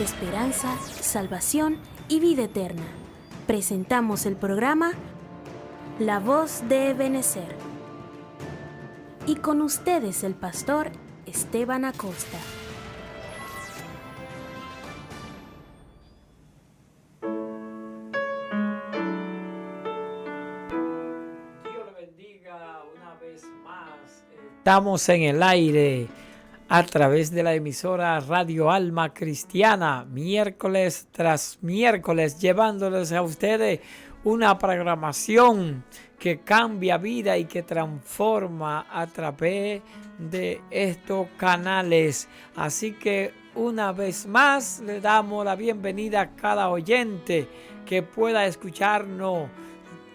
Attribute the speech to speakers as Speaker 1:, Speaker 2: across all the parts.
Speaker 1: esperanza, salvación y vida eterna. Presentamos el programa La Voz de Ebenecer. Y con ustedes el pastor Esteban Acosta.
Speaker 2: Dios le bendiga una vez más. Estamos en el aire a través de la emisora Radio Alma Cristiana, miércoles tras miércoles, llevándoles a ustedes una programación que cambia vida y que transforma a través de estos canales. Así que una vez más le damos la bienvenida a cada oyente que pueda escucharnos.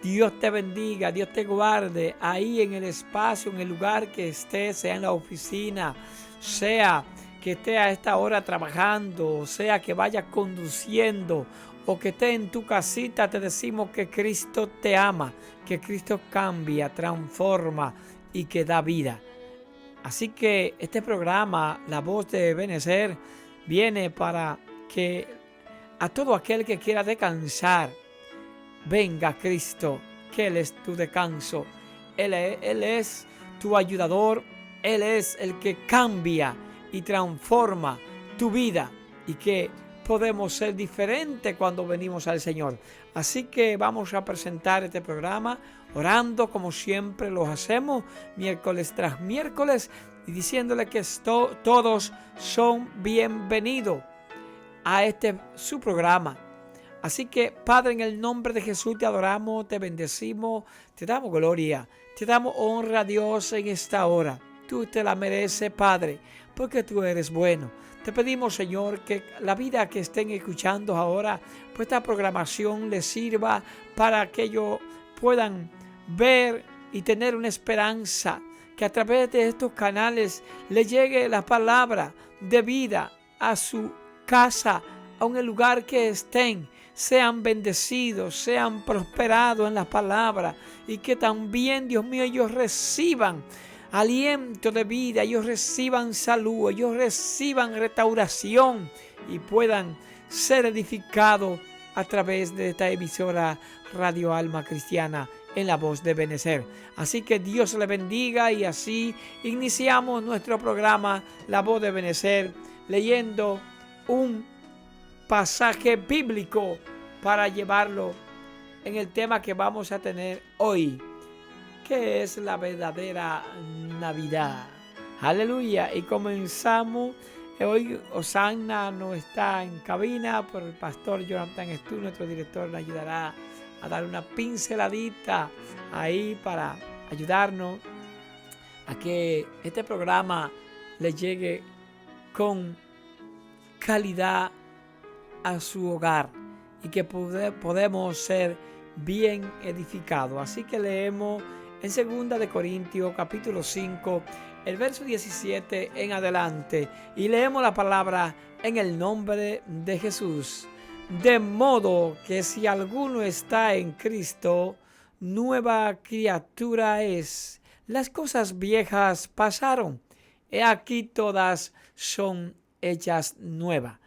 Speaker 2: Dios te bendiga, Dios te guarde ahí en el espacio, en el lugar que estés, sea en la oficina, sea que esté a esta hora trabajando, sea que vayas conduciendo o que esté en tu casita. Te decimos que Cristo te ama, que Cristo cambia, transforma y que da vida. Así que este programa, La Voz de Ebenecer, viene para que a todo aquel que quiera descansar, venga Cristo, que Él es tu descanso. Él es tu ayudador. Él es el que cambia y transforma tu vida y que podemos ser diferentes cuando venimos al Señor. Así que vamos a presentar este programa orando como siempre lo hacemos miércoles tras miércoles y diciéndole que todos son bienvenidos a este su programa. Así que, Padre, en el nombre de Jesús te adoramos, te bendecimos, te damos gloria, te damos honra a Dios en esta hora. Tú te la mereces, Padre, porque tú eres bueno. Te pedimos, Señor, que la vida que estén escuchando ahora, pues esta programación les sirva para que ellos puedan ver y tener una esperanza, que a través de estos canales les llegue la palabra de vida a su casa, a un lugar que estén. Sean bendecidos, sean prosperados en las palabras y que también, Dios mío, ellos reciban aliento de vida, ellos reciban salud, ellos reciban restauración y puedan ser edificados a través de esta emisora Radio Alma Cristiana en La Voz de Ebenecer. Así que Dios le bendiga y así iniciamos nuestro programa La Voz de Ebenecer leyendo un pasaje bíblico para llevarlo en el tema que vamos a tener hoy, que es la verdadera Navidad. Aleluya. Y comenzamos. Hoy Osana no está en cabina, pero el pastor Jonathan Estú, nuestro director, nos ayudará a dar una pinceladita ahí para ayudarnos a que este programa le llegue con calidad a su hogar y que podemos ser bien edificados. Así que leemos en 2 de Corintios capítulo 5 el verso 17 en adelante y leemos la palabra en el nombre de Jesús. De modo que si alguno está en Cristo, nueva criatura es. Las cosas viejas pasaron, he aquí todas son hechas nuevas.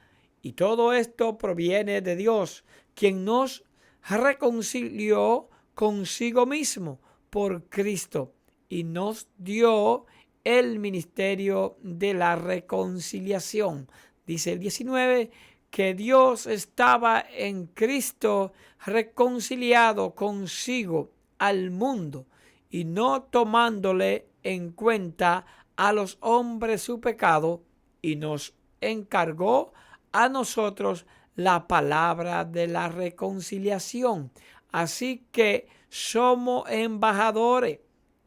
Speaker 2: Y todo esto proviene de Dios, quien nos reconcilió consigo mismo por Cristo y nos dio el ministerio de la reconciliación. Dice el 19 que Dios estaba en Cristo reconciliado consigo al mundo y no tomándole en cuenta a los hombres su pecado, y nos encargó a nosotros la palabra de la reconciliación. Así que somos embajadores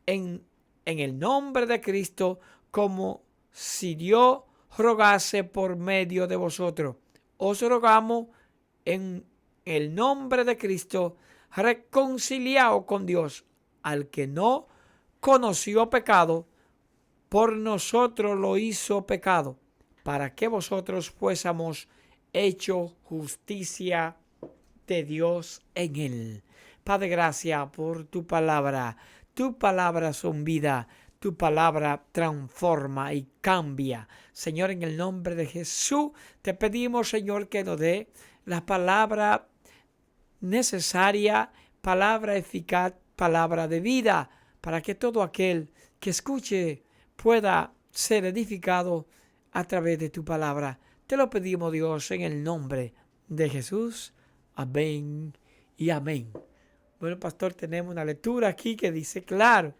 Speaker 2: en el nombre de Cristo, como si Dios rogase por medio de vosotros. Os rogamos en el nombre de Cristo, reconciliaos con Dios, al que no conoció pecado, por nosotros lo hizo pecado, para que vosotros fuésemos hecho justicia de Dios en él. Padre, gracias por tu palabra. Tu palabra son vida. Tu palabra transforma y cambia. Señor, en el nombre de Jesús, te pedimos, Señor, que nos dé la palabra necesaria, palabra eficaz, palabra de vida, para que todo aquel que escuche pueda ser edificado a través de tu palabra. Te lo pedimos, Dios, en el nombre de Jesús. Amén y amén. Bueno, pastor, tenemos una lectura aquí que dice, claro,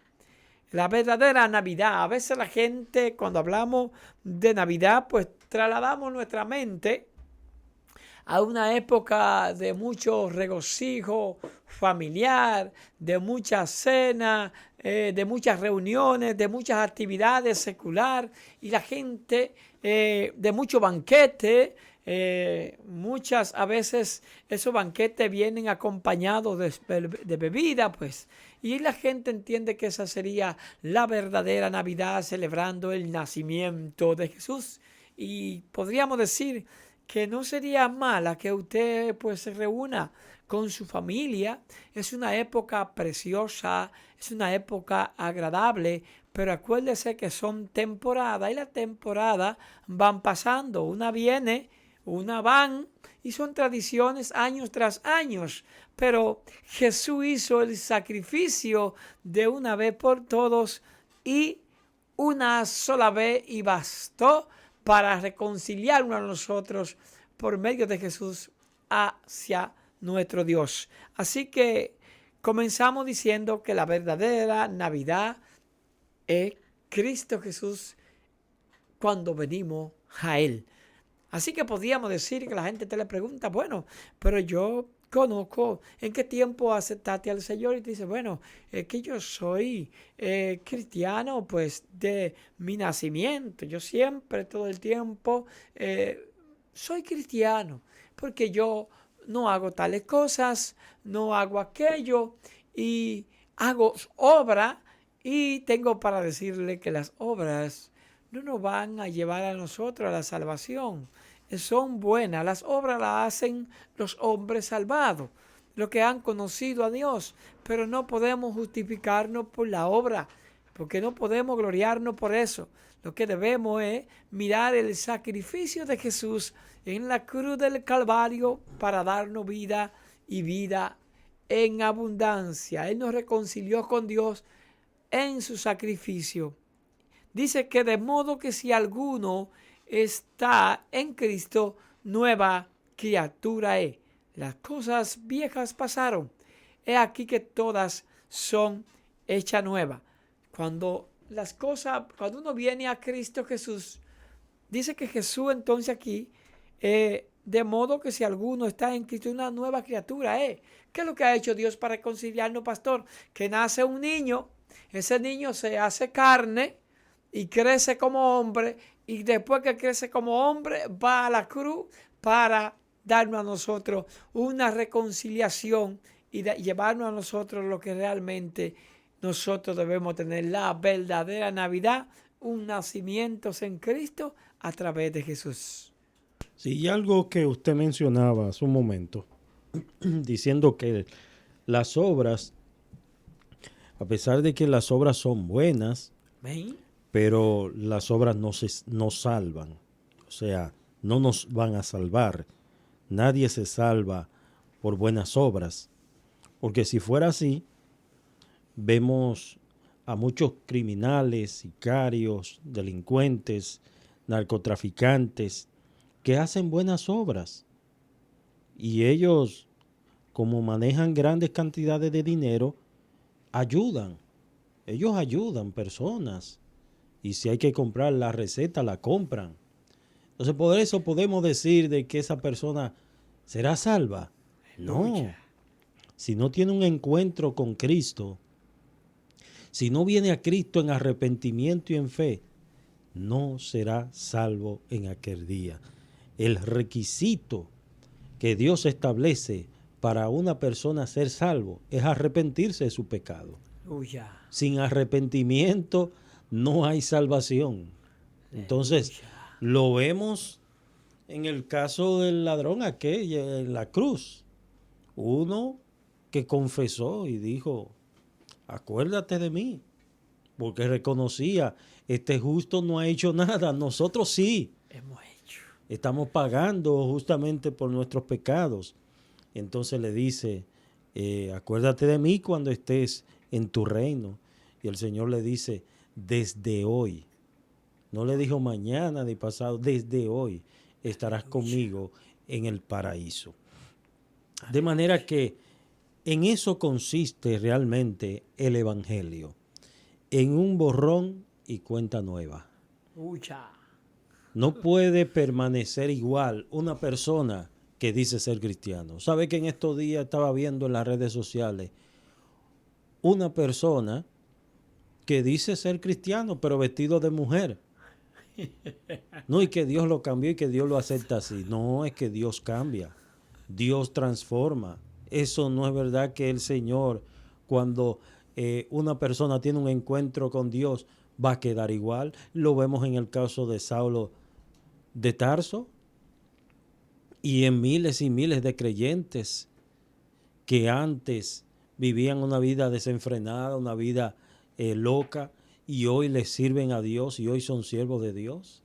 Speaker 2: la verdadera Navidad. A veces la gente, cuando hablamos de Navidad, pues trasladamos nuestra mente a una época de mucho regocijo familiar, de muchas cenas, de muchas reuniones, de muchas actividades secular, y la gente de mucho banquete. Muchas a veces esos banquetes vienen acompañados de bebida, pues, y la gente entiende que esa sería la verdadera Navidad, celebrando el nacimiento de Jesús. Y podríamos decir que no sería mala que usted pues se reúna con su familia. Es una época preciosa, es una época agradable, pero acuérdese que son temporadas y las temporadas van pasando. Una viene, una van, y son tradiciones años tras años. Pero Jesús hizo el sacrificio de una vez por todos y una sola vez, y bastó para reconciliarnos a nosotros por medio de Jesús hacia nuestro Dios. Así que comenzamos diciendo que la verdadera Navidad es Cristo Jesús cuando venimos a Él. Así que podríamos decir que la gente te le pregunta, bueno, pero yo conozco, ¿en qué tiempo aceptaste al Señor? Y te dice, bueno, es que yo soy cristiano pues de mi nacimiento. Yo siempre, todo el tiempo, soy cristiano, porque yo no hago tales cosas, no hago aquello, y hago obra, y tengo para decirle que las obras no nos van a llevar a nosotros a la salvación. Son buenas, las obras las hacen los hombres salvados, los que han conocido a Dios, pero no podemos justificarnos por la obra, porque no podemos gloriarnos por eso. Lo que debemos es mirar el sacrificio de Jesús en la cruz del Calvario para darnos vida y vida en abundancia. Él nos reconcilió con Dios en su sacrificio. Dice que de modo que si alguno está en Cristo, nueva criatura es. Las cosas viejas pasaron. He aquí que todas son hechas nuevas. Cuando uno viene a Cristo Jesús, dice que Jesús entonces aquí, de modo que si alguno está en Cristo, una nueva criatura es. ¿Qué es lo que ha hecho Dios para reconciliarnos, pastor? Que nace un niño, ese niño se hace carne y crece como hombre, y después que crece como hombre va a la cruz para darnos a nosotros una reconciliación y llevarnos a nosotros lo que realmente nosotros debemos tener, la verdadera Navidad, un nacimiento en Cristo a través de Jesús.
Speaker 3: Sí, y algo que usted mencionaba hace un momento, diciendo que las obras, a pesar de que las obras son buenas,
Speaker 2: ¿Ven?
Speaker 3: pero las obras no salvan, o sea, no nos van a salvar. Nadie se salva por buenas obras, porque si fuera así, vemos a muchos criminales, sicarios, delincuentes, narcotraficantes, que hacen buenas obras. Y ellos, como manejan grandes cantidades de dinero, ellos ayudan personas. Y si hay que comprar la receta, la compran. Entonces, por eso podemos decir de que esa persona será salva. No. Si no tiene un encuentro con Cristo, si no viene a Cristo en arrepentimiento y en fe, no será salvo en aquel día. El requisito que Dios establece para una persona ser salvo es arrepentirse de su pecado. Sin arrepentimiento no hay salvación. Entonces, lo vemos en el caso del ladrón aquel en la cruz. Uno que confesó y dijo, acuérdate de mí. porque reconocía, este justo no ha hecho nada, nosotros sí.
Speaker 2: Hemos hecho.
Speaker 3: Estamos pagando justamente por nuestros pecados. Entonces le dice, acuérdate de mí cuando estés en tu reino. Y el Señor le dice, desde hoy. No le dijo mañana ni pasado, desde hoy estarás conmigo en el paraíso. De manera que en eso consiste realmente el Evangelio, en un borrón y cuenta nueva.
Speaker 2: Ucha.
Speaker 3: No puede permanecer igual una persona que dice ser cristiano. ¿Sabe que en estos días estaba viendo en las redes sociales una persona que dice ser cristiano pero vestido de mujer? No, y que Dios lo cambió y que Dios lo acepta así. No, es que Dios cambia, Dios transforma. Eso no es verdad que el Señor, cuando una persona tiene un encuentro con Dios, va a quedar igual. Lo vemos en el caso de Saulo de Tarso y en miles y miles de creyentes que antes vivían una vida desenfrenada, una vida loca, y hoy les sirven a Dios y hoy son siervos de Dios.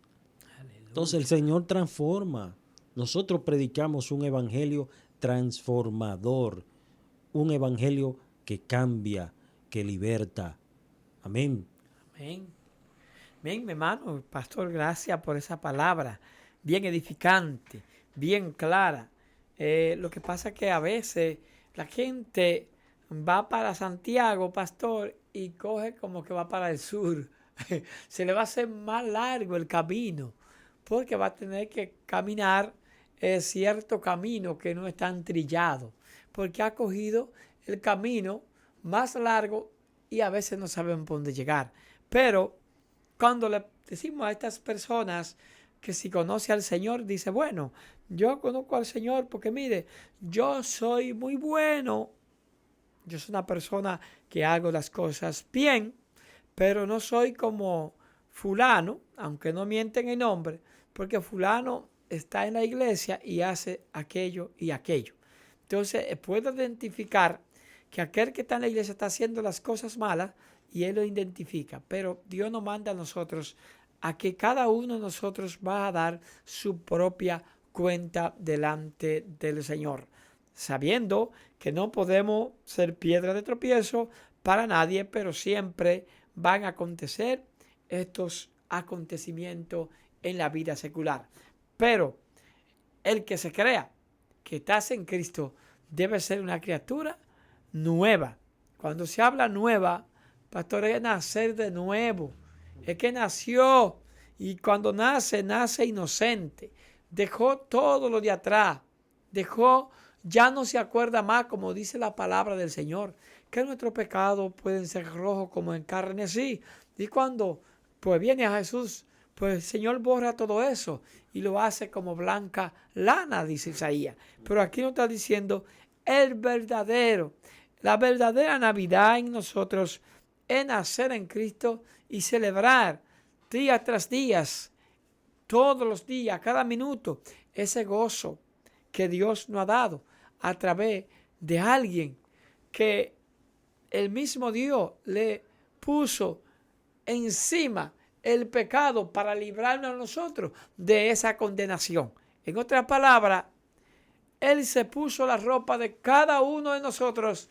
Speaker 3: Aleluya. Entonces el Señor transforma. Nosotros predicamos un evangelio transformador, un evangelio que cambia, que liberta. Amén.
Speaker 2: Amén. Amén, mi hermano. Pastor, gracias por esa palabra, bien edificante, bien clara. Lo que pasa es que a veces la gente va para Santiago, pastor, y coge como que va para el sur. Se le va a hacer más largo el camino, porque va a tener que caminar cierto camino que no es tan trillado, porque ha cogido el camino más largo y a veces no saben por dónde llegar. Pero cuando le decimos a estas personas que si conoce al Señor, dice, bueno, yo conozco al Señor porque mire, yo soy muy bueno. Yo soy una persona que hago las cosas bien, pero no soy como fulano, aunque no mienten el nombre, porque fulano está en la iglesia y hace aquello y aquello. Entonces, puedo identificar que aquel que está en la iglesia está haciendo las cosas malas y él lo identifica, pero Dios nos manda a nosotros a que cada uno de nosotros va a dar su propia cuenta delante del Señor, sabiendo que no podemos ser piedra de tropiezo para nadie, pero siempre van a acontecer estos acontecimientos en la vida secular. Pero el que se crea que estás en Cristo debe ser una criatura nueva. Cuando se habla nueva, pastor, es nacer de nuevo. Es que nació y cuando nace, nace inocente. Dejó todo lo de atrás. Ya no se acuerda más, como dice la palabra del Señor, que nuestros pecados pueden ser rojos como en carne, sí. Y cuando pues viene a Jesús, pues el Señor borra todo eso y lo hace como blanca lana, dice Isaías. Pero aquí nos está diciendo la verdadera Navidad en nosotros es nacer en Cristo y celebrar día tras día, todos los días, cada minuto, ese gozo que Dios nos ha dado a través de alguien que el mismo Dios le puso encima el pecado para librarnos a nosotros de esa condenación. En otras palabras, Él se puso la ropa de cada uno de nosotros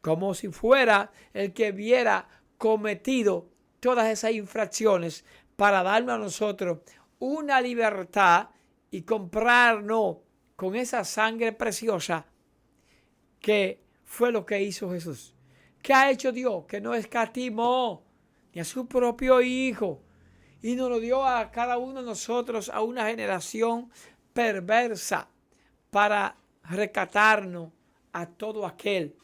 Speaker 2: como si fuera el que hubiera cometido todas esas infracciones para darnos a nosotros una libertad y comprarnos con esa sangre preciosa que fue lo que hizo Jesús. ¿Qué ha hecho Dios? Que no escatimó ni a su propio Hijo y nos lo dio a cada uno de nosotros, a una generación perversa, para rescatarnos a todo aquel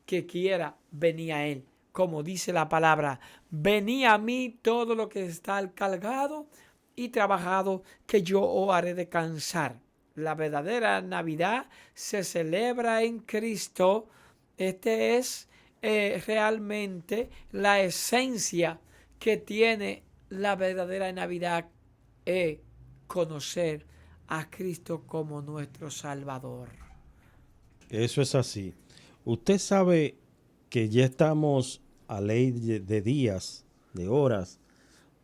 Speaker 2: que quiera venir a Él. Como dice la palabra, venid a mí todo lo que está cargado y trabajado, que yo os haré descansar. La verdadera Navidad se celebra en Cristo. Este es realmente la esencia que tiene la verdadera Navidad, conocer a Cristo como nuestro Salvador.
Speaker 3: Eso es así. Usted sabe que ya estamos a ley de días de horas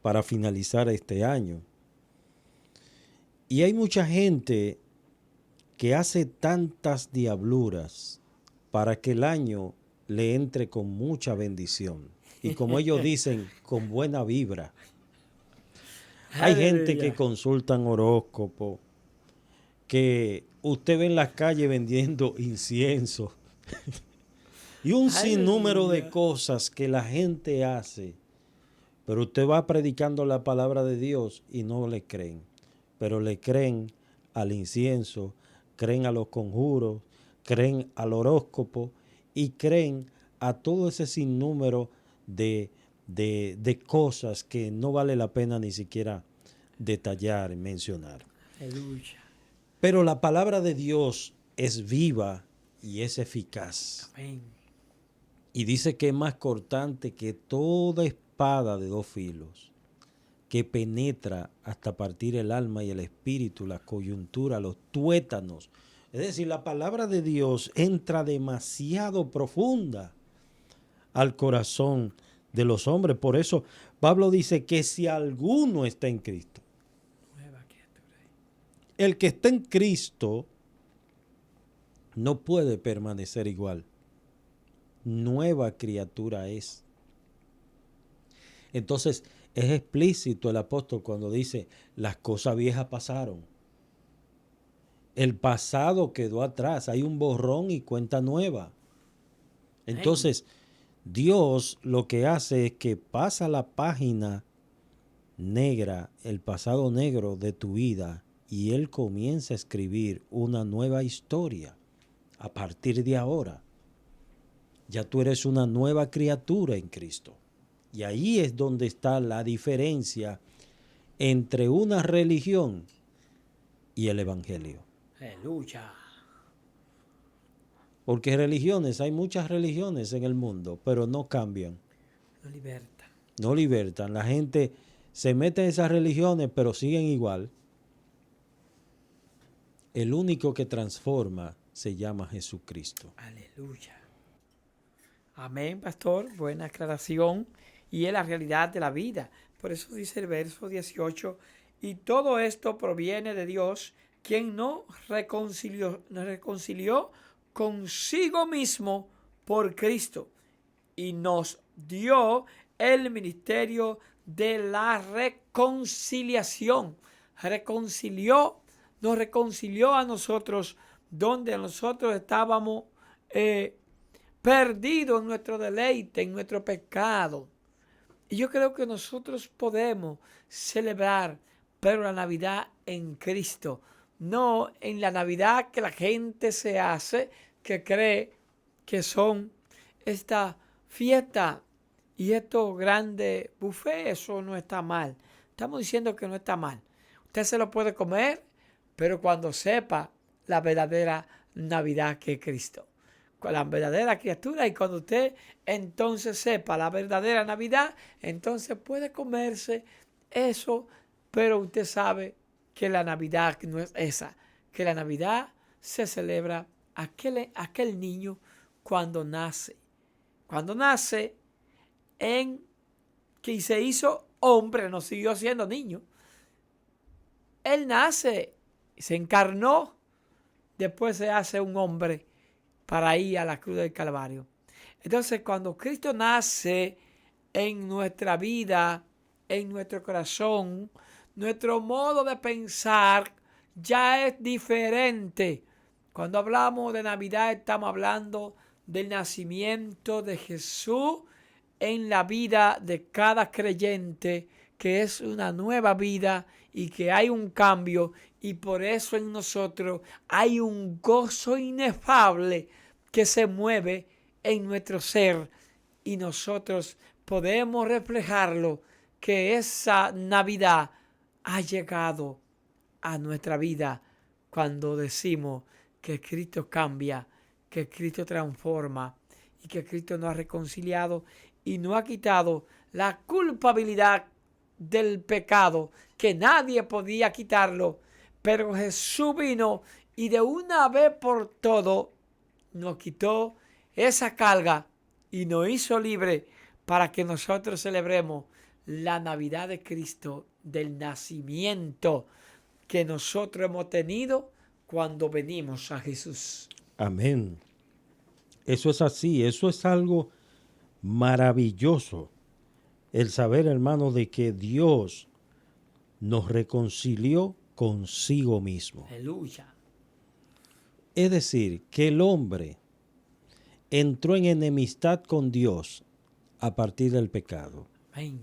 Speaker 3: para finalizar este año. Y hay mucha gente que hace tantas diabluras para que el año le entre con mucha bendición. Y como ellos dicen, con buena vibra. Hay gente que consultan horóscopo, que usted ve en las calles vendiendo incienso y un sinnúmero de cosas que la gente hace, pero usted va predicando la palabra de Dios y no le creen, pero le creen al incienso, creen a los conjuros, creen al horóscopo y creen a todo ese sinnúmero de cosas que no vale la pena ni siquiera detallar y mencionar.
Speaker 2: Aleluya.
Speaker 3: Pero la palabra de Dios es viva y es eficaz.
Speaker 2: Amén.
Speaker 3: Y dice que es más cortante que toda espada de dos filos, que penetra hasta partir el alma y el espíritu, la coyuntura, los tuétanos. Es decir, la palabra de Dios entra demasiado profunda al corazón de los hombres. Por eso Pablo dice que si alguno está en Cristo, el que está en Cristo no puede permanecer igual. Nueva criatura es. Entonces es explícito el apóstol cuando dice, las cosas viejas pasaron. El pasado quedó atrás. Hay un borrón y cuenta nueva. Entonces, Dios lo que hace es que pasa la página negra, el pasado negro de tu vida, y Él comienza a escribir una nueva historia a partir de ahora. Ya tú eres una nueva criatura en Cristo. Y ahí es donde está la diferencia entre una religión y el Evangelio.
Speaker 2: Aleluya.
Speaker 3: Porque religiones, hay muchas religiones en el mundo, pero no cambian.
Speaker 2: No liberta.
Speaker 3: No libertan. La gente se mete en esas religiones, pero siguen igual. El único que transforma se llama Jesucristo.
Speaker 2: Aleluya. Amén, pastor. Buena aclaración. Y es la realidad de la vida. Por eso dice el verso 18. Y todo esto proviene de Dios, quien nos reconcilió consigo mismo por Cristo. Y nos dio el ministerio de la reconciliación. Nos reconcilió a nosotros, donde nosotros estábamos perdidos en nuestro deleite, en nuestro pecado. Y yo creo que nosotros podemos celebrar, pero la Navidad en Cristo, no en la Navidad que la gente se hace, que cree que son esta fiesta y estos grandes buffets. Eso no está mal. Estamos diciendo que no está mal. Usted se lo puede comer, pero cuando sepa la verdadera Navidad que es Cristo, con la verdadera criatura, y cuando usted entonces sepa la verdadera Navidad, entonces puede comerse eso, pero usted sabe que la Navidad no es esa, que la Navidad se celebra aquel niño cuando nace. Cuando nace, que se hizo hombre, no siguió siendo niño. Él nace, se encarnó, después se hace un hombre para ir a la cruz del Calvario. Entonces, cuando Cristo nace en nuestra vida, en nuestro corazón, nuestro modo de pensar ya es diferente. Cuando hablamos de Navidad, estamos hablando del nacimiento de Jesús en la vida de cada creyente, que es una nueva vida y que hay un cambio, y por eso en nosotros hay un gozo inefable que se mueve en nuestro ser, y nosotros podemos reflejarlo, que esa Navidad ha llegado a nuestra vida cuando decimos que Cristo cambia, que Cristo transforma y que Cristo nos ha reconciliado y nos ha quitado la culpabilidad del pecado, que nadie podía quitarlo, pero Jesús vino y de una vez por todo nos quitó esa carga y nos hizo libre para que nosotros celebremos la Navidad de Cristo, del nacimiento que nosotros hemos tenido cuando venimos a Jesús.
Speaker 3: Amén. Eso es así, eso es algo maravilloso. El saber, hermano, de que Dios nos reconcilió consigo mismo.
Speaker 2: Aleluya.
Speaker 3: Es decir, que el hombre entró en enemistad con Dios a partir del pecado.
Speaker 2: Amén.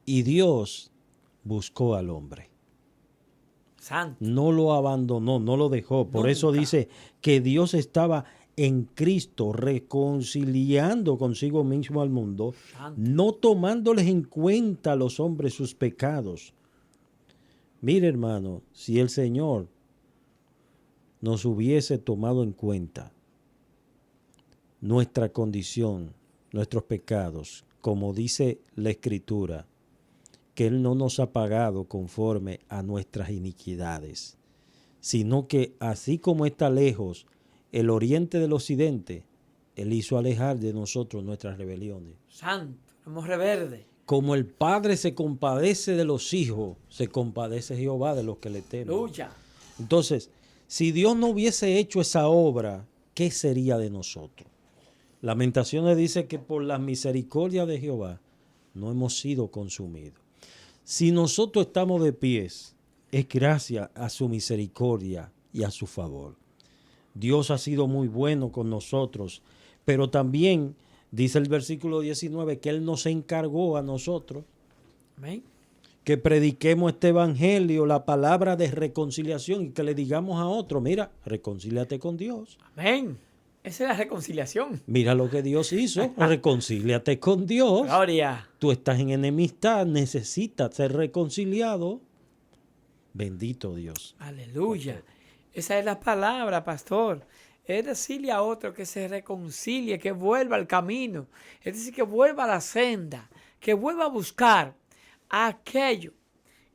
Speaker 3: Y Dios buscó al hombre.
Speaker 2: Santo.
Speaker 3: No lo abandonó, no lo dejó. Por eso
Speaker 2: Nunca.
Speaker 3: dice que Dios estaba en Cristo reconciliando consigo mismo al mundo,
Speaker 2: Santo.
Speaker 3: no tomándoles en cuenta a los hombres sus pecados. Mire, hermano, si el Señor nos hubiese tomado en cuenta nuestra condición, nuestros pecados, como dice la Escritura, que Él no nos ha pagado conforme a nuestras iniquidades, sino que así como está lejos el oriente del occidente, Él hizo alejar de nosotros nuestras rebeliones.
Speaker 2: Santo. Somos rebeldes.
Speaker 3: Como el Padre se compadece de los hijos, se compadece Jehová de los que le temen.
Speaker 2: Aleluya.
Speaker 3: Entonces, si Dios no hubiese hecho esa obra, ¿qué sería de nosotros? Lamentaciones dice que por la misericordia de Jehová no hemos sido consumidos. Si nosotros estamos de pies, es gracias a su misericordia y a su favor. Dios ha sido muy bueno con nosotros, pero también dice el versículo 19 que Él nos encargó a nosotros
Speaker 2: Amén.
Speaker 3: que prediquemos este evangelio, la palabra de reconciliación, y que le digamos a otro, mira, reconcíliate con Dios.
Speaker 2: Amén. Esa es la reconciliación.
Speaker 3: Mira lo que Dios hizo, reconcíliate con Dios.
Speaker 2: Gloria.
Speaker 3: Tú estás en enemistad, necesitas ser reconciliado. Bendito Dios.
Speaker 2: Aleluya. Esa es la palabra, pastor. Es decirle a otro que se reconcilie, que vuelva al camino. Es decir, que vuelva a la senda, que vuelva a buscar aquello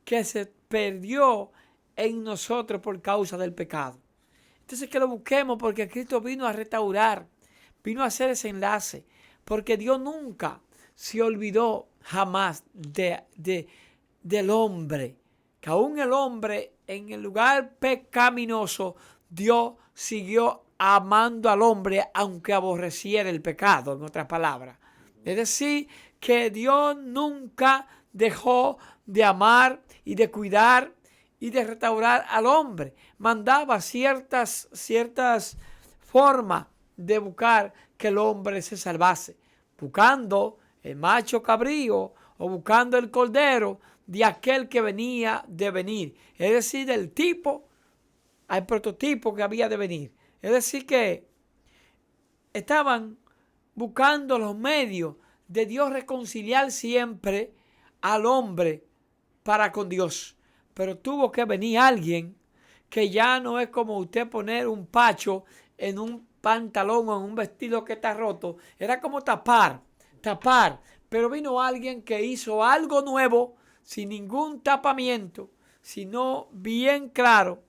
Speaker 2: que se perdió en nosotros por causa del pecado. Entonces que lo busquemos porque Cristo vino a restaurar, vino a hacer ese enlace, porque Dios nunca se olvidó jamás del hombre, que aún el hombre en el lugar pecaminoso, Dios siguió amando al hombre aunque aborreciera el pecado, en otras palabras. Es decir, que Dios nunca dejó de amar y de cuidar y de restaurar al hombre. Mandaba ciertas formas de buscar que el hombre se salvase, buscando el macho cabrío o buscando el cordero de aquel que venía de venir. Es decir, del tipo al prototipo que había de venir. Es decir, que estaban buscando los medios de Dios reconciliar siempre al hombre para con Dios. Pero tuvo que venir alguien que ya no es como usted poner un pacho en un pantalón o en un vestido que está roto. Era como tapar. Pero vino alguien que hizo algo nuevo, sin ningún tapamiento, sino bien claro,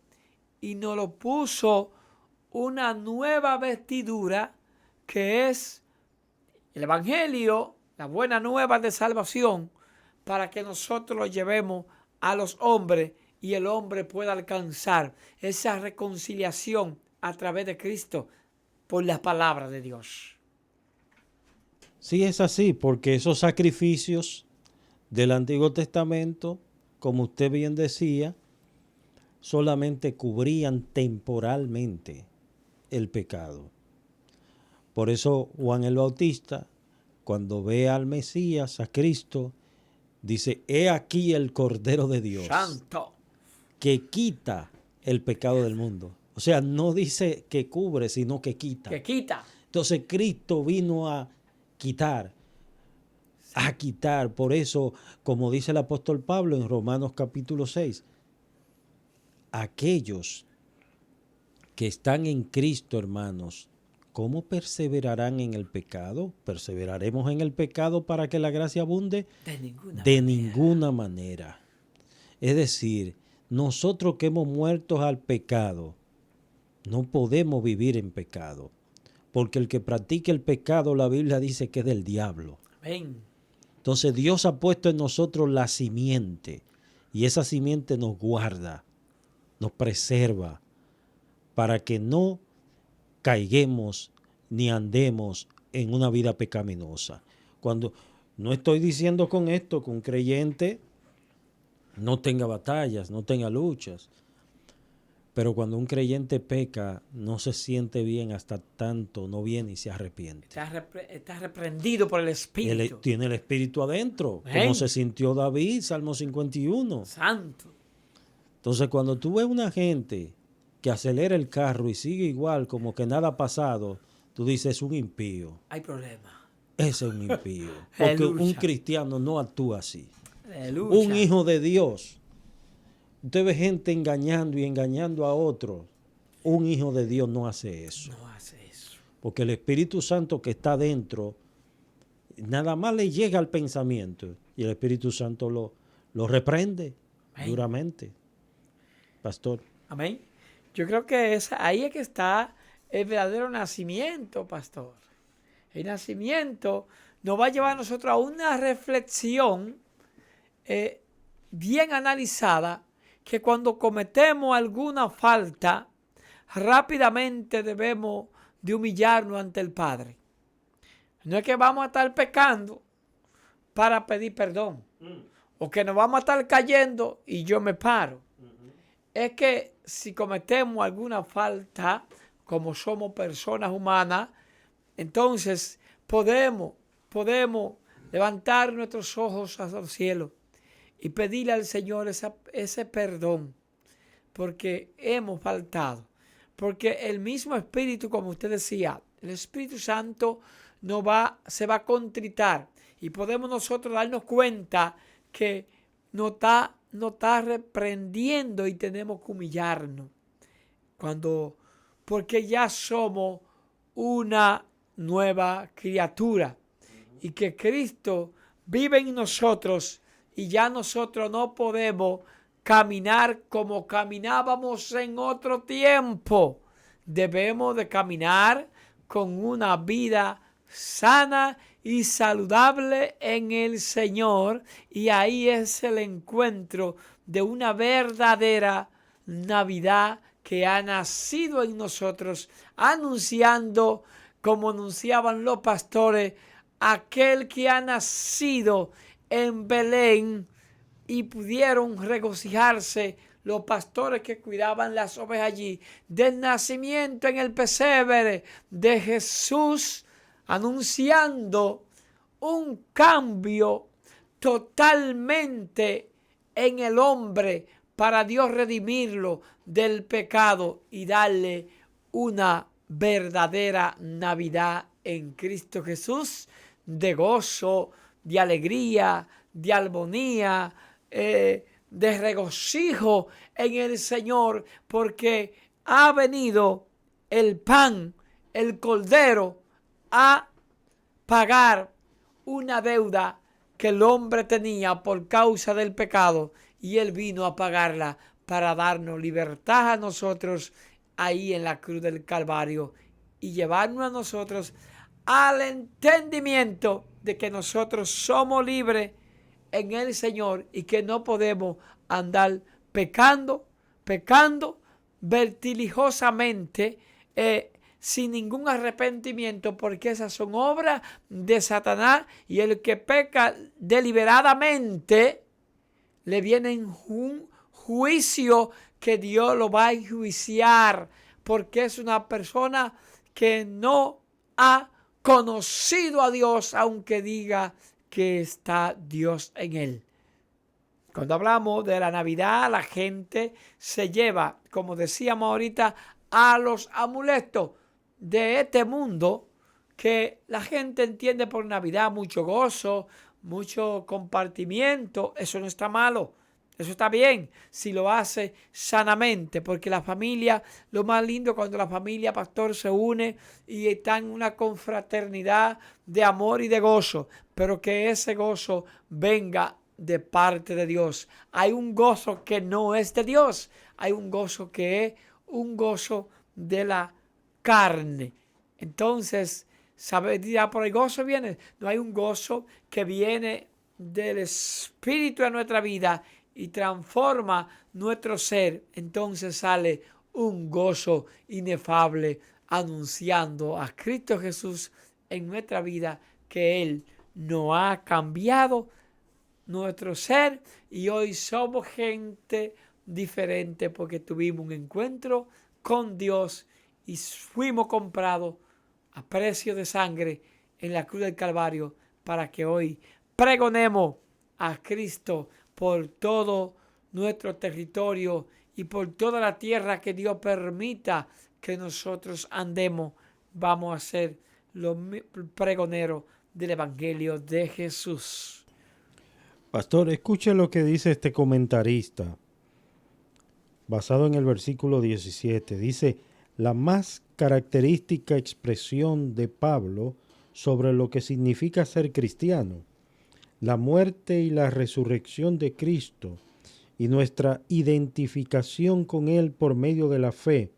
Speaker 2: y nos lo puso una nueva vestidura que es el Evangelio, la buena nueva de salvación, para que nosotros lo llevemos a los hombres y el hombre pueda alcanzar esa reconciliación a través de Cristo por las palabras de Dios.
Speaker 3: Sí, es así, porque esos sacrificios del Antiguo Testamento, como usted bien decía, solamente cubrían temporalmente el pecado. Por eso Juan el Bautista, cuando ve al Mesías, a Cristo, dice, he aquí el Cordero de Dios,
Speaker 2: Santo,
Speaker 3: que quita el pecado del mundo. O sea, no dice que cubre, sino que quita.
Speaker 2: que quita.
Speaker 3: Entonces Cristo vino a quitar. Por eso, como dice el apóstol Pablo en Romanos capítulo 6, aquellos que están en Cristo, hermanos, ¿cómo perseverarán en el pecado? ¿Perseveraremos en el pecado para que la gracia abunde? De ninguna manera. Es decir, nosotros que hemos muerto al pecado, no podemos vivir en pecado. Porque el que practique el pecado, la Biblia dice que es del diablo.
Speaker 2: Amén.
Speaker 3: Entonces Dios ha puesto en nosotros la simiente y esa simiente nos guarda, nos preserva para que no caiguemos ni andemos en una vida pecaminosa. Cuando no estoy diciendo con esto que un creyente no tenga batallas, no tenga luchas, pero cuando un creyente peca, no se siente bien hasta tanto no viene y se arrepiente.
Speaker 2: Está reprendido por el Espíritu.
Speaker 3: Él tiene el Espíritu adentro,
Speaker 2: Amén.
Speaker 3: como se sintió David, Salmo 51.
Speaker 2: Santo.
Speaker 3: Entonces, cuando tú ves una gente que acelera el carro y sigue igual, como que nada ha pasado, tú dices, es un impío.
Speaker 2: Hay problema.
Speaker 3: Ese es un impío. Porque
Speaker 2: Aleluya.
Speaker 3: un cristiano no actúa así.
Speaker 2: Aleluya.
Speaker 3: Un hijo de Dios. Usted ve gente engañando y engañando a otros. Un hijo de Dios no hace eso.
Speaker 2: No hace eso.
Speaker 3: Porque el Espíritu Santo que está dentro, nada más le llega al pensamiento y el Espíritu Santo lo reprende
Speaker 2: Amén.
Speaker 3: duramente. Pastor.
Speaker 2: Amén. Yo creo que ahí es que está el verdadero nacimiento, pastor. El nacimiento nos va a llevar a nosotros a una reflexión bien analizada, que cuando cometemos alguna falta, rápidamente debemos de humillarnos ante el Padre. No es que vamos a estar pecando para pedir perdón, o que nos vamos a estar cayendo y yo me paro. Es que si cometemos alguna falta, como somos personas humanas, entonces podemos levantar nuestros ojos hacia el cielo y pedirle al Señor ese perdón, porque hemos faltado. Porque el mismo Espíritu, como usted decía, el Espíritu Santo se va a contritar, y podemos nosotros darnos cuenta que nos está reprendiendo y tenemos que humillarnos. Porque ya somos una nueva criatura y que Cristo vive en nosotros, y ya nosotros no podemos caminar como caminábamos en otro tiempo. Debemos de caminar con una vida sana y saludable en el Señor, y ahí es el encuentro de una verdadera Navidad que ha nacido en nosotros, anunciando, como anunciaban los pastores, aquel que ha nacido en Belén, y pudieron regocijarse los pastores que cuidaban las ovejas allí, del nacimiento en el pesebre de Jesús, anunciando un cambio totalmente en el hombre para Dios redimirlo del pecado y darle una verdadera Navidad en Cristo Jesús, de gozo, de alegría, de armonía, de regocijo en el Señor, porque ha venido el pan, el cordero, a pagar una deuda que el hombre tenía por causa del pecado, y Él vino a pagarla para darnos libertad a nosotros ahí en la cruz del Calvario, y llevarnos a nosotros al entendimiento de que nosotros somos libres en el Señor y que no podemos andar pecando vertiginosamente, sin ningún arrepentimiento, porque esas son obras de Satanás, y el que peca deliberadamente le viene un juicio que Dios lo va a enjuiciar, porque es una persona que no ha conocido a Dios, aunque diga que está Dios en él. Cuando hablamos de la Navidad, la gente se lleva, como decíamos ahorita, a los amuletos de este mundo, que la gente entiende por Navidad mucho gozo, mucho compartimiento. Eso no está malo, eso está bien si lo hace sanamente, porque la familia, lo más lindo cuando la familia, pastor, se une y está en una confraternidad de amor y de gozo, pero que ese gozo venga de parte de Dios. Hay un gozo que no es de Dios, hay un gozo que es un gozo de la carne. Entonces, ¿Sabe? Dirá, por el gozo viene. No, hay un gozo que viene del Espíritu de nuestra vida y transforma nuestro ser. Entonces sale un gozo inefable anunciando a Cristo Jesús en nuestra vida, que Él no ha cambiado nuestro ser y hoy somos gente diferente porque tuvimos un encuentro con Dios y fuimos comprados a precio de sangre en la cruz del Calvario para que hoy pregonemos a Cristo por todo nuestro territorio y por toda la tierra que Dios permita que nosotros andemos. Vamos a ser los pregoneros del Evangelio de Jesús.
Speaker 3: Pastor, escuche lo que dice este comentarista, basado en el versículo 17. Dice, la más característica expresión de Pablo sobre lo que significa ser cristiano, la muerte y la resurrección de Cristo y nuestra identificación con Él por medio de la fe,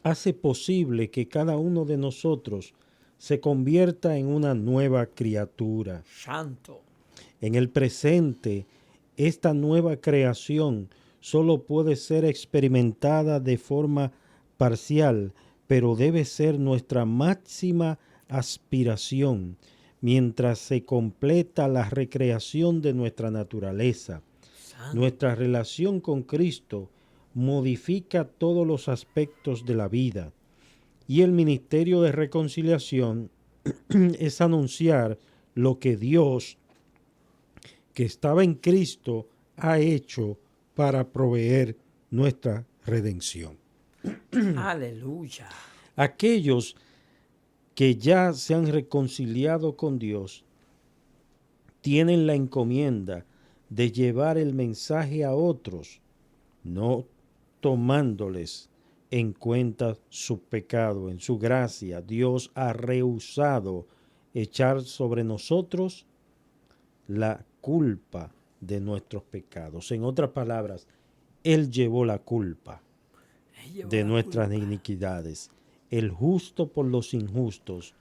Speaker 3: hace posible que cada uno de nosotros se convierta en una nueva criatura.
Speaker 2: Santo.
Speaker 3: En el presente, esta nueva creación solo puede ser experimentada de forma parcial, pero debe ser nuestra máxima aspiración mientras se completa la recreación de nuestra naturaleza.
Speaker 2: Santo.
Speaker 3: Nuestra relación con Cristo modifica todos los aspectos de la vida y el ministerio de reconciliación es anunciar lo que Dios, que estaba en Cristo, ha hecho para proveer nuestra redención.
Speaker 2: Aleluya.
Speaker 3: Aquellos que ya se han reconciliado con Dios tienen la encomienda de llevar el mensaje a otros, no tomándoles en cuenta su pecado. En su gracia, Dios ha rehusado echar sobre nosotros la culpa de nuestros pecados. En otras palabras, Él llevó la culpa de nuestras iniquidades, el justo por los injustos,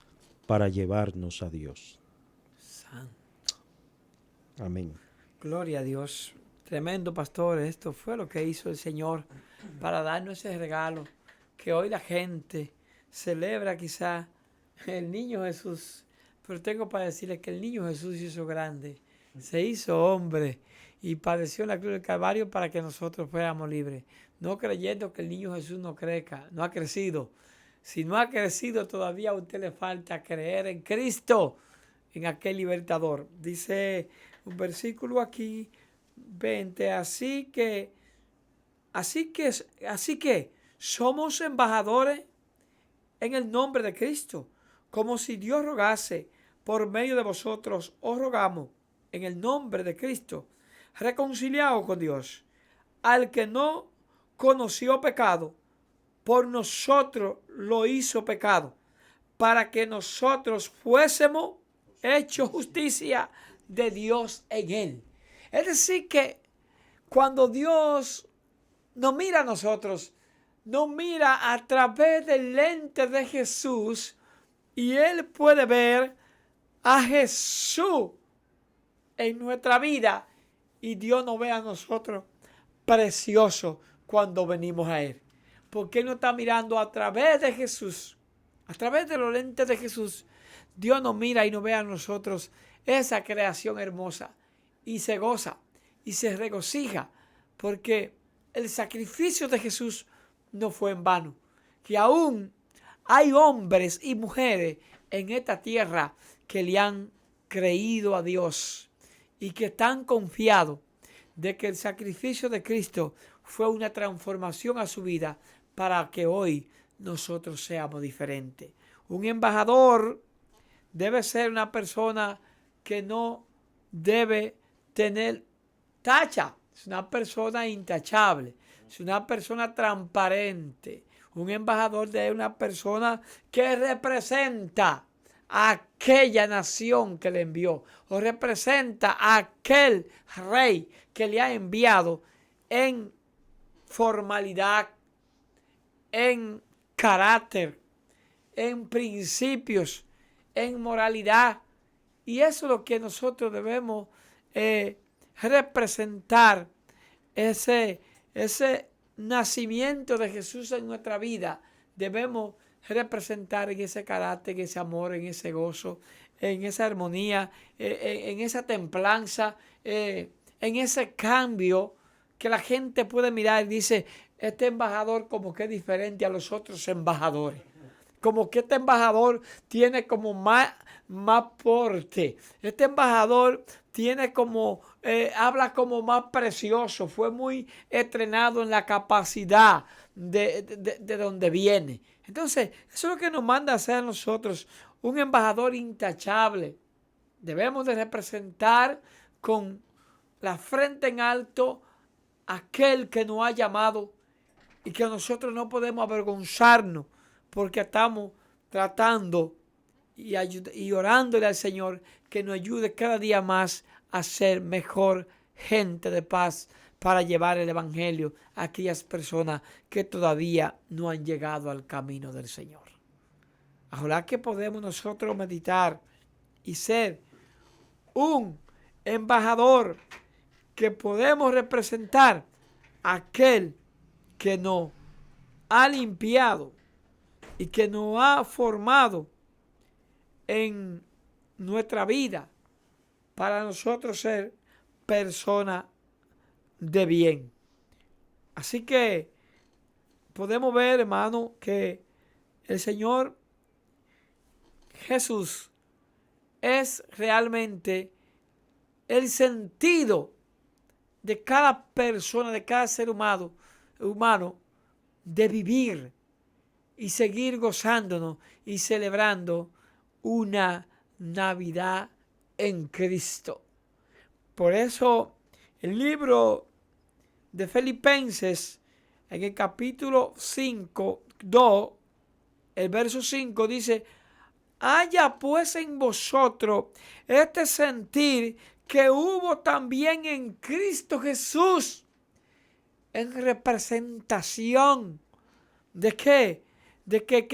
Speaker 3: para llevarnos a Dios.
Speaker 2: Santo.
Speaker 3: Amén.
Speaker 2: Gloria a Dios. Tremendo, pastor. Esto fue lo que hizo el Señor para darnos ese regalo que hoy la gente celebra quizá el niño Jesús. Pero tengo para decirles que el niño Jesús se hizo grande, se hizo hombre y padeció en la cruz del Calvario para que nosotros fuéramos libres. No creyendo que el niño Jesús no crezca, no ha crecido. Si no ha crecido, todavía a usted le falta creer en Cristo, en aquel libertador. Dice un versículo aquí, 20, así que somos embajadores en el nombre de Cristo, como si Dios rogase por medio de vosotros. Os rogamos en el nombre de Cristo, reconciliados con Dios. Al que no conoció pecado, por nosotros lo hizo pecado, para que nosotros fuésemos hechos justicia de Dios en él. Es decir que cuando Dios nos mira a nosotros, nos mira a través del lente de Jesús y Él puede ver a Jesús en nuestra vida y Dios nos ve a nosotros precioso cuando venimos a Él. Porque Él nos está mirando a través de Jesús, a través de los lentes de Jesús. Dios nos mira y nos ve a nosotros esa creación hermosa y se goza y se regocija porque el sacrificio de Jesús no fue en vano. Que aún hay hombres y mujeres en esta tierra que le han creído a Dios y que están confiados de que el sacrificio de Cristo fue una transformación a su vida para que hoy nosotros seamos diferentes. Un embajador debe ser una persona que no debe tener tacha. Es una persona intachable. Es una persona transparente. Un embajador es una persona que representa a aquella nación que le envió. O representa a aquel rey que le ha enviado en formalidad, en carácter, en principios, en moralidad. Y eso es lo que nosotros debemos representar, ese nacimiento de Jesús en nuestra vida. Debemos representar en ese carácter, en ese amor, en ese gozo, en esa armonía, en esa templanza, en ese cambio que la gente puede mirar y dice, este embajador como que es diferente a los otros embajadores. Como que este embajador tiene como más porte. Este embajador tiene como, habla como más precioso. Fue muy entrenado en la capacidad de donde viene. Entonces, eso es lo que nos manda a hacer a nosotros un embajador intachable. Debemos de representar con la frente en alto aquel que nos ha llamado y que nosotros no podemos avergonzarnos porque estamos tratando y orándole al Señor que nos ayude cada día más a ser mejor gente de paz para llevar el Evangelio a aquellas personas que todavía no han llegado al camino del Señor. Ojalá que podemos nosotros meditar y ser un embajador que podemos representar a aquel que nos ha limpiado y que nos ha formado en nuestra vida para nosotros ser personas de bien. Así que podemos ver, hermano, que el Señor Jesús es realmente el sentido de cada persona, de cada ser humano de vivir y seguir gozándonos y celebrando una Navidad en Cristo. Por eso el libro de Filipenses, en el capítulo 5, 2, el verso 5 dice, haya pues en vosotros este sentir que hubo también en Cristo Jesús, en representación de qué, de que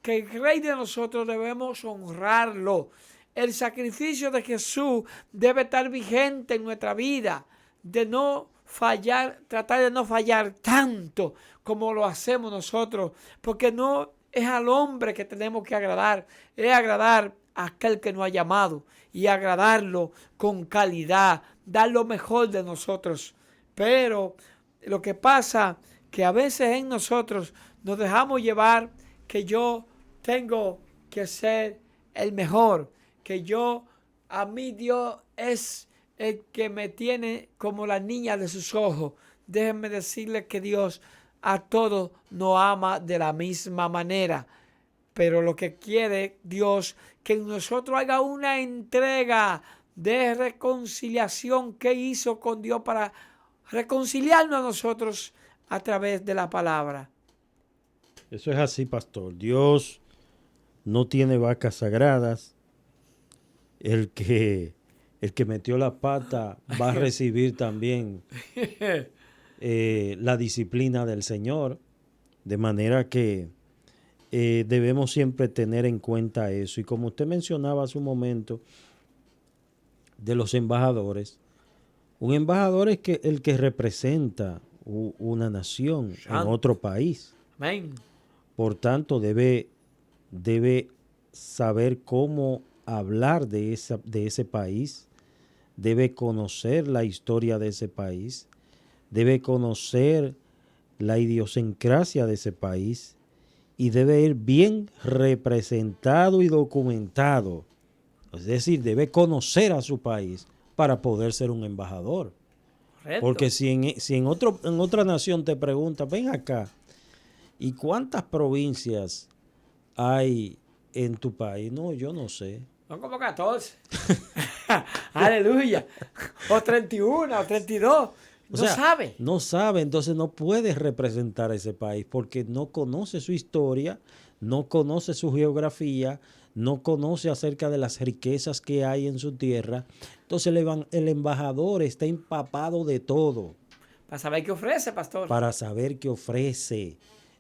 Speaker 2: el Rey de nosotros debemos honrarlo. El sacrificio de Jesús debe estar vigente en nuestra vida, de no fallar, tratar de no fallar tanto como lo hacemos nosotros, porque no es al hombre que tenemos que agradar, es agradar a aquel que nos ha llamado y agradarlo con calidad, dar lo mejor de nosotros. Pero lo que pasa que a veces en nosotros nos dejamos llevar que yo tengo que ser el mejor, que a mí Dios es el que me tiene como la niña de sus ojos. Déjenme decirles que Dios a todos nos ama de la misma manera. Pero lo que quiere Dios, que en nosotros haga una entrega de reconciliación que hizo con Dios para reconciliarnos a nosotros a través de la palabra.
Speaker 3: Eso es así, pastor. Dios no tiene vacas sagradas. El que metió la pata va a recibir también la disciplina del Señor. De manera que debemos siempre tener en cuenta eso. Y como usted mencionaba hace un momento de los embajadores, un embajador es el que representa una nación en otro país.
Speaker 2: Amén.
Speaker 3: Por tanto, debe saber cómo hablar de ese país, debe conocer la historia de ese país, debe conocer la idiosincrasia de ese país y debe ir bien representado y documentado. Es decir, debe conocer a su país para poder ser un embajador. Correcto. Porque si en otra nación te preguntan, ven acá, ¿y cuántas provincias hay en tu país? No, yo no sé.
Speaker 2: Son como 14. Aleluya. O 31, o 32. No
Speaker 3: sabe, entonces no puede representar a ese país porque no conoce su historia, no conoce su geografía, no conoce acerca de las riquezas que hay en su tierra. Entonces el embajador está empapado de todo.
Speaker 2: Para saber qué ofrece, pastor.
Speaker 3: Para saber qué ofrece.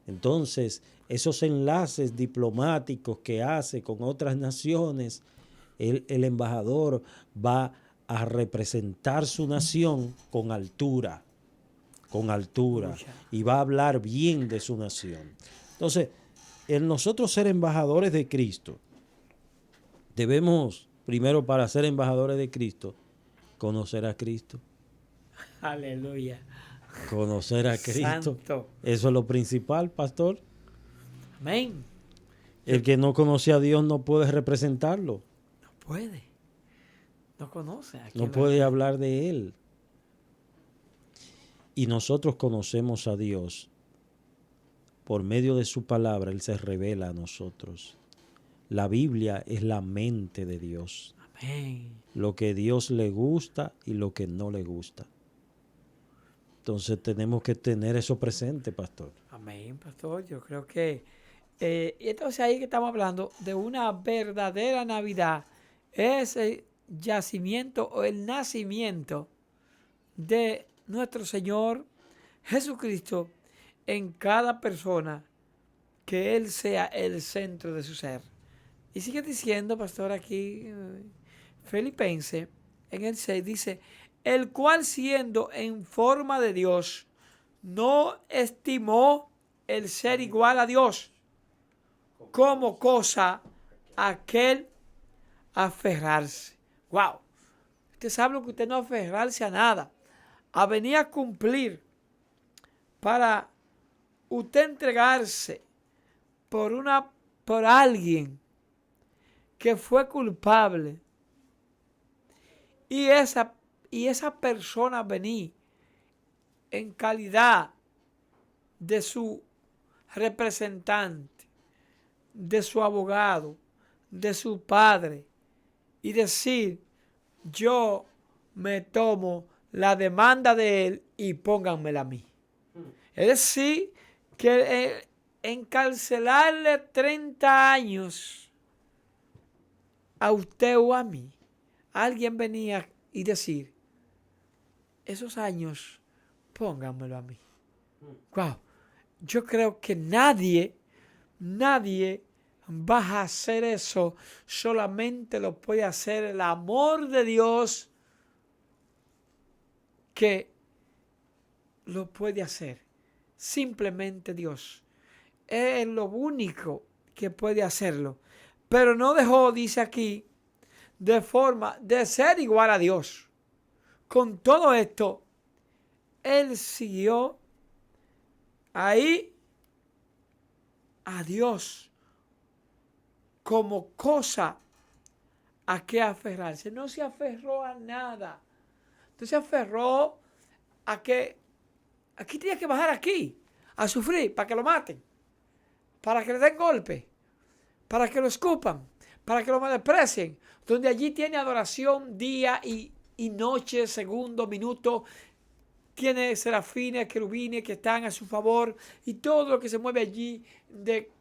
Speaker 3: Entonces, esos enlaces diplomáticos que hace con otras naciones, el embajador va a representar su nación con altura, y va a hablar bien de su nación. Entonces, en nosotros ser embajadores de Cristo, debemos, primero para ser embajadores de Cristo, conocer a Cristo.
Speaker 2: Aleluya.
Speaker 3: Conocer a Cristo.
Speaker 2: Santo.
Speaker 3: Eso es lo principal, pastor.
Speaker 2: Amén.
Speaker 3: El que no conoce a Dios no puede representarlo.
Speaker 2: No puede. No conoce.
Speaker 3: No puede hablar de Él. Y nosotros conocemos a Dios. Por medio de su palabra, Él se revela a nosotros. La Biblia es la mente de Dios.
Speaker 2: Amén.
Speaker 3: Lo que Dios le gusta y lo que no le gusta. Entonces tenemos que tener eso presente, pastor.
Speaker 2: Amén, pastor. Yo creo que... y entonces ahí que estamos hablando de una verdadera Navidad. Es el yacimiento o el nacimiento de nuestro Señor Jesucristo en cada persona, que Él sea el centro de su ser. Y sigue diciendo, pastor, aquí, Filipenses, en el 6, dice, el cual siendo en forma de Dios, no estimó el ser igual a Dios como cosa a que aferrarse. Wow. Usted sabe que usted no aferrarse a nada, a venir a cumplir, para usted entregarse por alguien que fue culpable, y esa persona venir en calidad de su representante, de su abogado, de su padre, y decir, yo me tomo la demanda de él y pónganmela a mí. Es decir, que encarcelarle 30 años a usted o a mí, alguien venía y decir, esos años, pónganmelo a mí. Wow. Yo creo que nadie va a hacer eso. Solamente lo puede hacer el amor de Dios, que lo puede hacer. Simplemente Dios. Es lo único que puede hacerlo. Pero no dejó, dice aquí, de forma de ser igual a Dios. Con todo esto, Él siguió ahí a Dios como cosa a que aferrarse. No se aferró a nada. Entonces se aferró a que aquí tenía que bajar aquí, a sufrir, para que lo maten, para que le den golpe, para que lo escupan, para que lo desprecien, donde allí tiene adoración día y noche, segundo, minuto, tiene serafines, querubines que están a su favor, y todo lo que se mueve allí de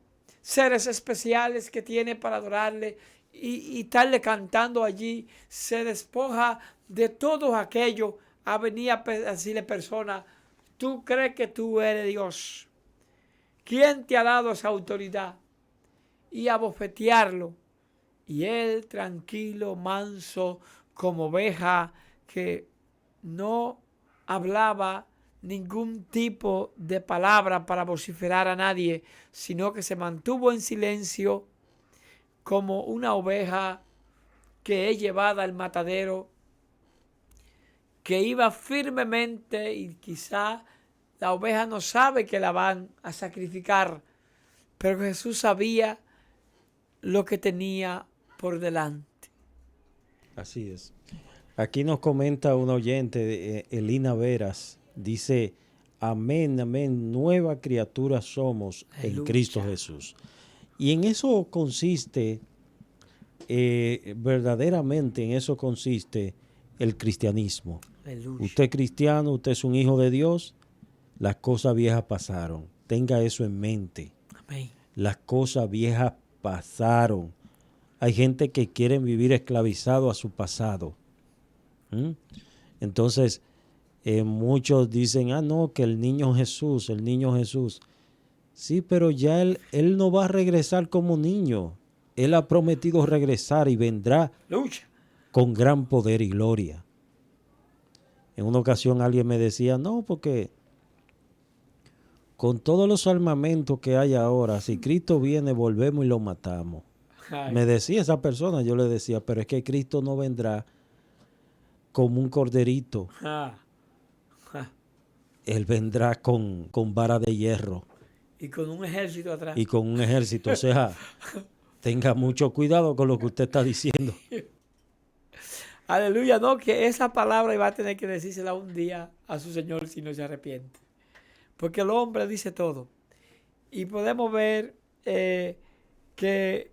Speaker 2: seres especiales que tiene para adorarle, y estarle cantando allí, se despoja de todo aquello a venir a decirle persona, tú crees que tú eres Dios. ¿Quién te ha dado esa autoridad? Y a bofetearlo. Y él tranquilo, manso, como oveja, que no hablaba ningún tipo de palabra para vociferar a nadie, sino que se mantuvo en silencio como una oveja que es llevada al matadero, que iba firmemente, y quizá la oveja no sabe que la van a sacrificar, pero Jesús sabía lo que tenía por delante.
Speaker 3: Así es. Aquí nos comenta un oyente, Elina Veras, dice, amén, amén, nueva criatura somos en
Speaker 2: Aleluya.
Speaker 3: Cristo Jesús. Y en eso consiste, verdaderamente en eso consiste el cristianismo.
Speaker 2: Aleluya.
Speaker 3: Usted es cristiano, usted es un hijo de Dios, las cosas viejas pasaron. Tenga eso en mente.
Speaker 2: Amén.
Speaker 3: Las cosas viejas pasaron. Hay gente que quiere vivir esclavizado a su pasado. Entonces, muchos dicen, no, que el niño Jesús. Sí, pero ya él no va a regresar como niño. Él ha prometido regresar y vendrá
Speaker 2: Lucha.
Speaker 3: con gran poder y gloria. En una ocasión alguien me decía, no, porque con todos los armamentos que hay ahora, si Cristo viene, volvemos y lo matamos.
Speaker 2: Ay.
Speaker 3: Me decía esa persona, yo le decía, pero es que Cristo no vendrá como un corderito.
Speaker 2: Ah. Ah.
Speaker 3: Él vendrá con vara de hierro
Speaker 2: Y con un ejército atrás.
Speaker 3: y con un ejército. O sea, tenga mucho cuidado con lo que usted está diciendo.
Speaker 2: Aleluya, no, que esa palabra iba a tener que decírsela un día a su Señor si no se arrepiente. Porque el hombre dice todo. Y podemos ver que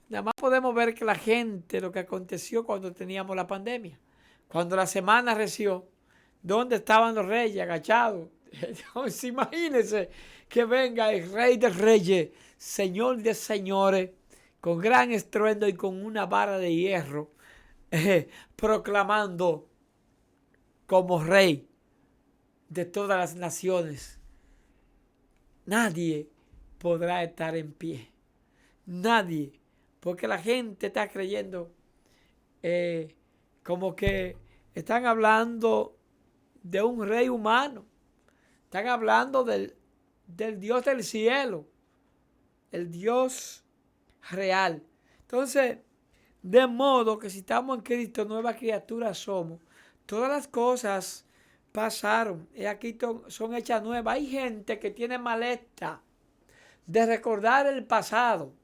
Speaker 2: nada más podemos ver que la gente, lo que aconteció cuando teníamos la pandemia, cuando la semana reció, ¿dónde estaban los reyes agachados? Entonces, imagínense que venga el rey de reyes, señor de señores, con gran estruendo y con una vara de hierro, proclamando como rey de todas las naciones. Nadie podrá estar en pie. Nadie. Porque la gente está creyendo como que están hablando de un rey humano. Están hablando del Dios del cielo. El Dios real. Entonces, de modo que si estamos en Cristo, nueva criatura somos. Todas las cosas pasaron y aquí son hechas nuevas. Hay gente que tiene maleta de recordar el pasado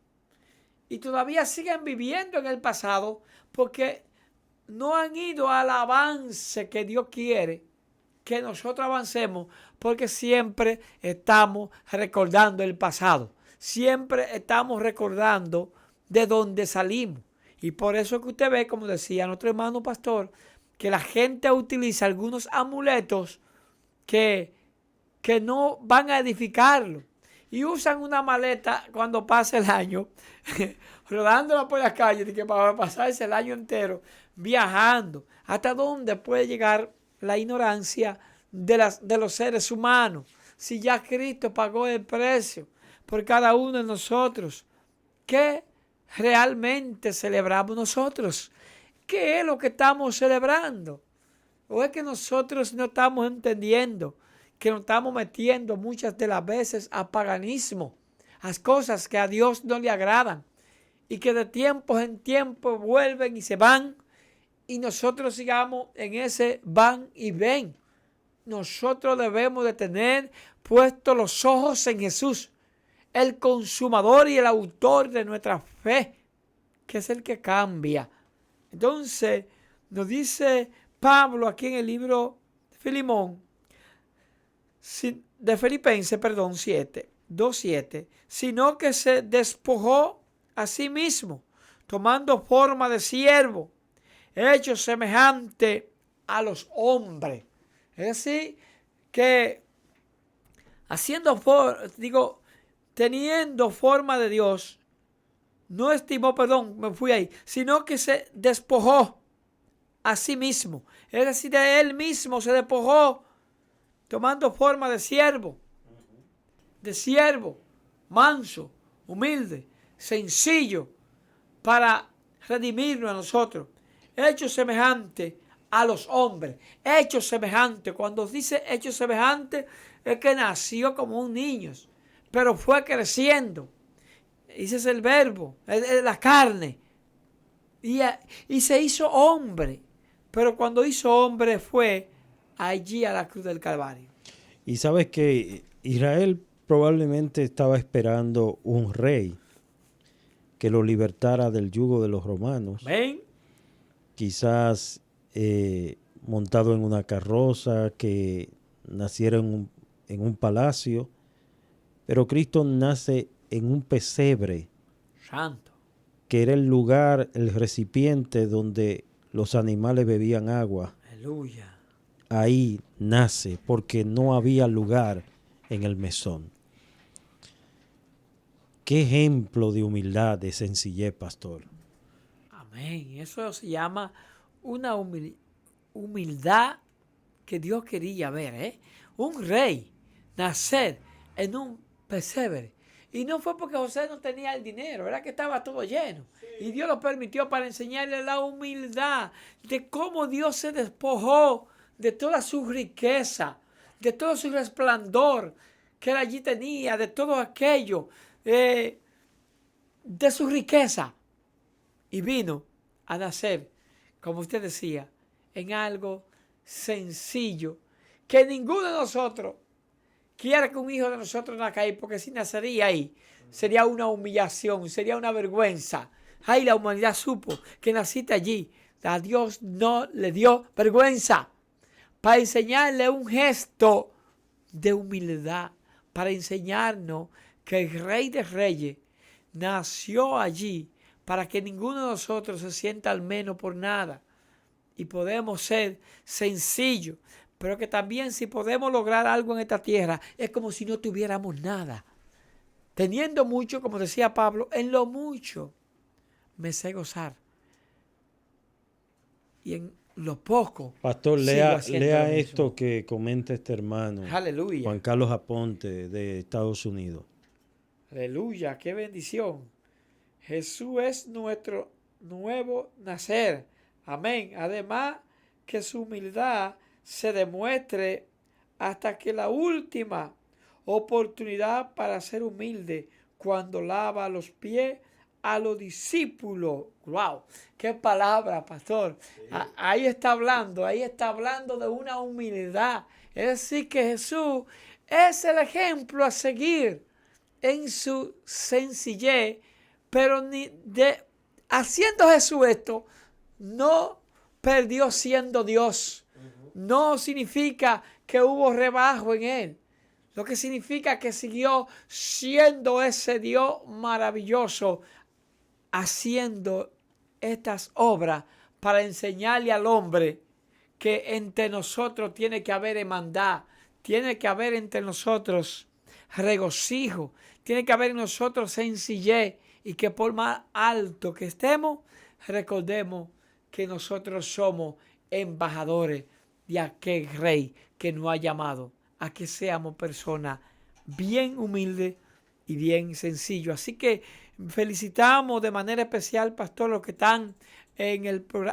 Speaker 2: y todavía siguen viviendo en el pasado porque no han ido al avance que Dios quiere que nosotros avancemos, porque siempre estamos recordando el pasado, siempre estamos recordando de dónde salimos. Y por eso que usted ve, como decía nuestro hermano pastor, que la gente utiliza algunos amuletos que no van a edificarlo. Y usan una maleta cuando pasa el año, rodándola por las calles, que para pasarse el año entero, viajando. ¿Hasta dónde puede llegar la ignorancia de los seres humanos? Si ya Cristo pagó el precio por cada uno de nosotros, ¿qué realmente celebramos nosotros? ¿Qué es lo que estamos celebrando? ¿O es que nosotros no estamos entendiendo que nos estamos metiendo muchas de las veces a paganismo, a cosas que a Dios no le agradan y que de tiempo en tiempo vuelven y se van y nosotros sigamos en ese van y ven? Nosotros debemos de tener puestos los ojos en Jesús, el consumador y el autor de nuestra fe, que es el que cambia. Entonces, nos dice Pablo aquí en el libro de Filipenses 7, 2:7, sino que se despojó a sí mismo, tomando forma de siervo, hecho semejante a los hombres. Es decir, que teniendo forma de Dios, no estimó, sino que se despojó a sí mismo. Es decir, de él mismo se despojó, tomando forma de siervo, manso, humilde, sencillo, para redimirnos a nosotros. Hecho semejante a los hombres. Hecho semejante. Cuando dice hecho semejante, es que nació como un niño, pero fue creciendo. Ese es el verbo, es la carne. Y se hizo hombre. Pero cuando hizo hombre fue allí a la cruz del Calvario.
Speaker 3: Y sabes que Israel probablemente estaba esperando un rey que lo libertara del yugo de los romanos.
Speaker 2: ¿Ven?
Speaker 3: Quizás montado en una carroza, que naciera en un palacio. Pero Cristo nace en un pesebre.
Speaker 2: Santo.
Speaker 3: Que era el lugar, el recipiente donde los animales bebían agua.
Speaker 2: Aleluya.
Speaker 3: Ahí nace, porque no había lugar en el mesón. Qué ejemplo de humildad, de sencillez, pastor.
Speaker 2: Amén. Eso se llama una humildad que Dios quería ver. Un rey nacer en un Persevere. Y no fue porque José no tenía el dinero, era que estaba todo lleno. Y Dios lo permitió para enseñarle la humildad de cómo Dios se despojó de toda su riqueza, de todo su resplandor que él allí tenía, de todo aquello, de su riqueza. Y vino a nacer, como usted decía, en algo sencillo, que ninguno de nosotros quiere que un hijo de nosotros nazca ahí, porque si nacería ahí, sería una humillación, sería una vergüenza. Ay, la humanidad supo que naciste allí. A Dios no le dio vergüenza. Para enseñarle un gesto de humildad, para enseñarnos que el Rey de Reyes nació allí, para que ninguno de nosotros se sienta al menos por nada. Y podemos ser sencillos, pero que también si podemos lograr algo en esta tierra, es como si no tuviéramos nada. Teniendo mucho, como decía Pablo, en lo mucho me sé gozar. Y en lo poco.
Speaker 3: Pastor,
Speaker 2: sigo
Speaker 3: lea
Speaker 2: haciendo lo mismo.
Speaker 3: esto que comenta este hermano,
Speaker 2: Aleluya.
Speaker 3: Juan Carlos Aponte, de Estados Unidos.
Speaker 2: Aleluya, qué bendición. Jesús es nuestro nuevo nacer. Amén. Además, que su humildad se demuestre hasta que la última oportunidad para ser humilde, cuando lava los pies a los discípulos. ¡Wow! ¡Qué palabra, pastor! Sí. Ahí está hablando de una humildad. Es decir, que Jesús es el ejemplo a seguir en su sencillez, pero haciendo Jesús esto, no perdió siendo Dios. No significa que hubo rebajo en él. Lo que significa que siguió siendo ese Dios maravilloso, haciendo estas obras para enseñarle al hombre que entre nosotros tiene que haber hermandad, tiene que haber entre nosotros regocijo, tiene que haber en nosotros sencillez, y que por más alto que estemos, recordemos que nosotros somos embajadores de aquel Rey que nos ha llamado a que seamos personas bien humildes y bien sencillos. Así que felicitamos de manera especial, pastor, los que están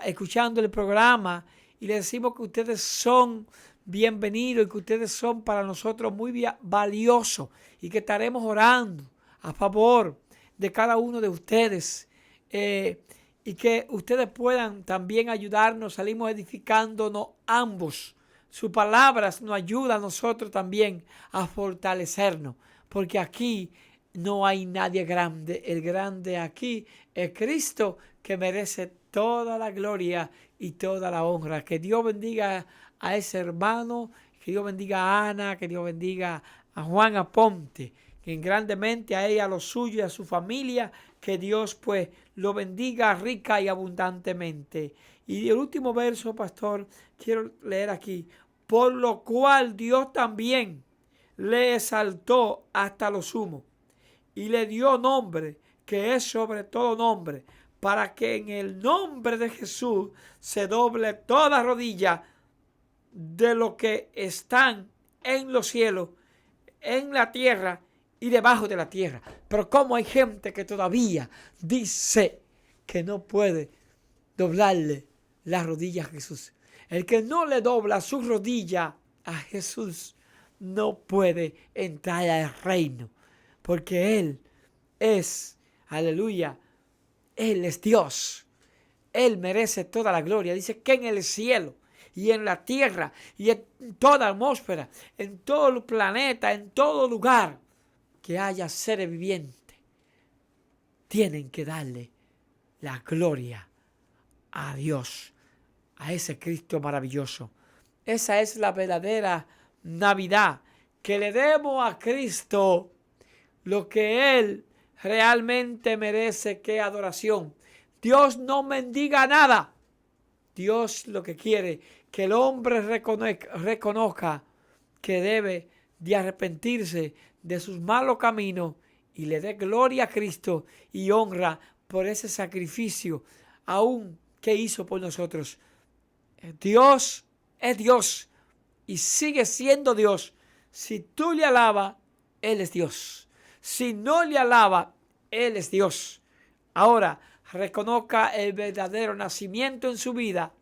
Speaker 2: escuchando el programa, y le decimos que ustedes son bienvenidos y que ustedes son para nosotros muy valiosos, y que estaremos orando a favor de cada uno de ustedes, y que ustedes puedan también ayudarnos. Salimos edificándonos ambos. Sus palabras nos ayudan a nosotros también a fortalecernos, porque aquí no hay nadie grande. El grande aquí es Cristo, que merece toda la gloria y toda la honra. Que Dios bendiga a ese hermano, que Dios bendiga a Ana, que Dios bendiga a Juan Aponte, que grandemente a ella, a los suyos y a su familia, que Dios pues lo bendiga rica y abundantemente. Y el último verso, pastor, quiero leer aquí. Por lo cual Dios también le exaltó hasta lo sumo y le dio nombre que es sobre todo nombre, para que en el nombre de Jesús se doble toda rodilla de lo que están en los cielos, en la tierra y debajo de la tierra. Pero como hay gente que todavía dice que no puede doblarle las rodillas a Jesús. El que no le dobla su rodilla a Jesús no puede entrar al reino, porque Él es, aleluya, Él es Dios. Él merece toda la gloria. Dice que en el cielo y en la tierra y en toda atmósfera, en todo el planeta, en todo lugar que haya seres vivientes, tienen que darle la gloria a Dios, a ese Cristo maravilloso. Esa es la verdadera Navidad, que le demos a Cristo lo que Él realmente merece, que adoración. Dios no mendiga nada. Dios lo que quiere, que el hombre reconozca que debe de arrepentirse de sus malos caminos y le dé gloria a Cristo y honra por ese sacrificio aún que hizo por nosotros. Dios es Dios y sigue siendo Dios si tú le alabas Él es Dios. Si no le alaba, Él es Dios. Ahora, reconozca el verdadero nacimiento en su vida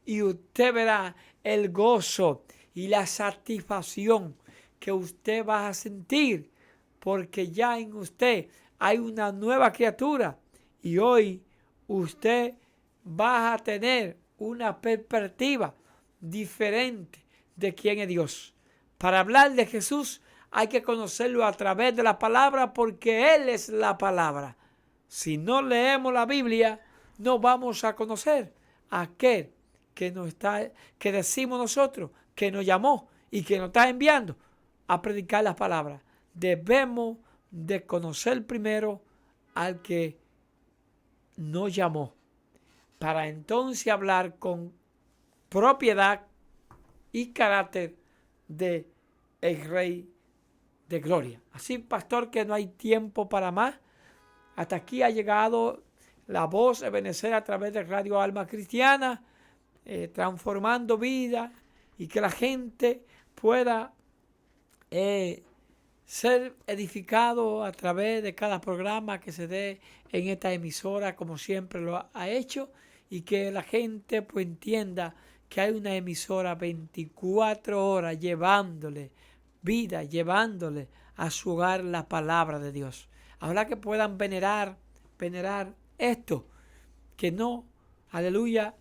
Speaker 2: y usted verá el gozo y la satisfacción que usted va a sentir, porque ya en usted hay una nueva criatura y hoy usted va a tener una perspectiva diferente de quién es Dios. Para hablar de Jesús hay que conocerlo a través de la palabra, porque Él es la palabra. Si no leemos la Biblia, no vamos a conocer a aquel que decimos nosotros, que nos llamó y que nos está enviando a predicar las palabras. Debemos de conocer primero al que nos llamó, para entonces hablar con propiedad y carácter de el Rey de Gloria. Así, pastor, que no hay tiempo para más. Hasta aquí ha llegado la voz de Benecer a través de Radio Alma Cristiana, transformando vida, y que la gente pueda ser edificado a través de cada programa que se dé en esta emisora, como siempre lo ha hecho, y que la gente pues entienda que hay una emisora 24 horas llevándole vida, llevándole a su hogar la palabra de Dios. Ahora que puedan venerar esto, que no, aleluya,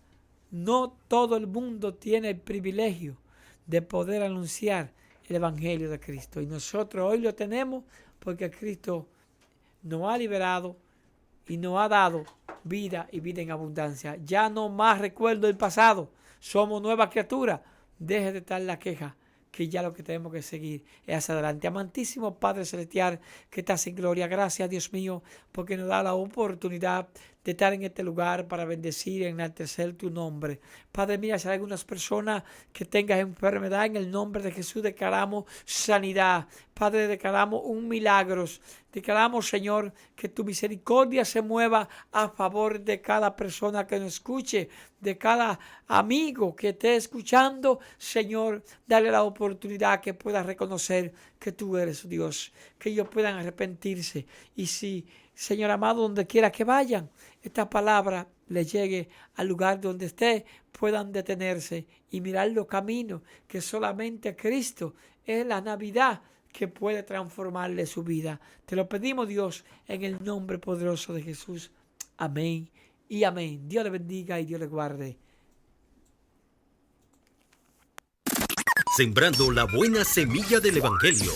Speaker 2: no todo el mundo tiene el privilegio de poder anunciar el Evangelio de Cristo. Y nosotros hoy lo tenemos porque Cristo nos ha liberado y nos ha dado vida y vida en abundancia. Ya no más recuerdo el pasado. Somos nuevas criaturas. Deje de estar la queja, que ya lo que tenemos que seguir es hacia adelante. Amantísimo Padre Celestial, que estás en gloria, gracias, Dios mío, porque nos da la oportunidad de estar en este lugar para bendecir y enaltecer tu nombre. Padre, mira, si hay algunas personas que tengan enfermedad, en el nombre de Jesús declaramos sanidad. Padre, declaramos un milagro. Declaramos, Señor, que tu misericordia se mueva a favor de cada persona que nos escuche, de cada amigo que esté escuchando. Señor, dale la oportunidad que pueda reconocer que tú eres Dios, que ellos puedan arrepentirse. Y si, Señor amado, donde quiera que vayan, esta palabra les llegue al lugar donde esté, puedan detenerse y mirar los caminos, que solamente Cristo es la Navidad que puede transformarle su vida. Te lo pedimos, Dios, en el nombre poderoso de Jesús. Amén y amén. Dios le bendiga y Dios le guarde.
Speaker 4: Sembrando la buena semilla del Evangelio.